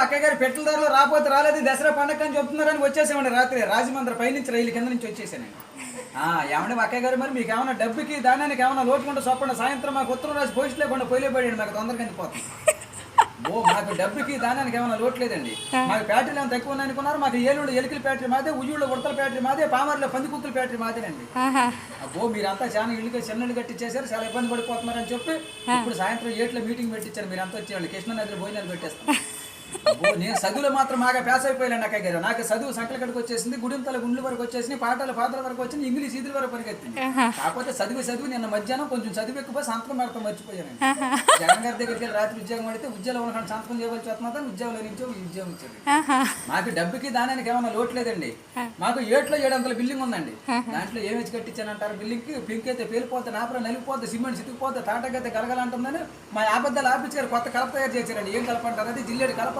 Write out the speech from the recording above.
అక్కయ్య గారు పెట్రోల్ ధరలు రాకపోతే రాలేదు దసరా పండగ అని చెప్తున్నారని వచ్చేసామండి రాత్రి రాజమండ్రి పైనుంచి రైలు కింద నుంచి వచ్చేసానండి. ఏమంటే అక్కయ్య గారు మరి మీకు ఏమైనా డబ్బుకి దానానికి ఏమైనా లోటుకుంటే చెప్పండి, సాయంత్రం మాకు ఉత్తరం రాసి పోస్ట్ లేకుండా పోయిపోయాడు, మాకు తొందరగా అందిపోతుంది. మాకు డబ్బుకి దానానికి ఏమైనా లోటు లేదండి. మాకు ఫ్యాక్టరీలు ఏమైనా తక్కువ అనుకున్నారు, మాకు ఏలూరు ఎలికల ఫ్యాక్టరీ మాదే, ఉయ్యూళ్ళ ఉడతల ఫ్యాక్టరీ మాదే, పామర్లో పందికుక్కల ఫ్యాక్టరీ మాదేనండి. మీరంతా చాలా ఇల్లు చిన్న ఇల్లు కట్టించేశారు, చాలా ఇబ్బంది పడిపోతున్నారని చెప్పి ఇప్పుడు సాయంత్రం 7 మీటింగ్ పెట్టించారు. మీరు అంతా వచ్చేవాళ్ళు కృష్ణానదిలో భోజనాలు పెట్టేస్తాం. నేను చదువులో మాత్రం బాగా ప్యాస్ అయిపోయాను అక్కయ్య గారు. నాకు చదువు సంకల కడికి వచ్చేసింది, గుడింతల గుండ్ల వరకు వచ్చేసింది, పాటల వరకు వచ్చింది, ఇంగ్లీష్ ఇదిల వరకు పరిగెత్తింది. కాకపోతే చదువు నిన్న మధ్యాహ్నం కొంచెం చదువు ఎక్కువ సంతకం పెడతాం మర్చిపోయాను. జగన్ గారి దగ్గరికి వెళ్ళి రాత్రి ఉద్యోగం పడితే ఉద్యోగం ఉన్న సంతకం చేయవలసి వస్తున్నా, ఉద్యోగంలో నుంచి ఉద్యోగం ఇచ్చాడు. మాకు డబ్బుకి దానానికి ఏమైనా లోటు లేదండి. మాకు 700 బిల్డింగ్ ఉందండి. దాంట్లో ఏమి వచ్చి కట్టించానంటారు బిల్డింగ్కి, పింక్ అయితే పేలిపోతే, నాపర నలిగిపోతే, సిమెంట్ చితికిపోతే, తాటకైతే గలగలంటుందని మా అబద్ధాలు ఆపించారు. కొత్త కలప తయారు చేశారండి. ఏం కలప అంటారు, అది జిల్లేడు కలప.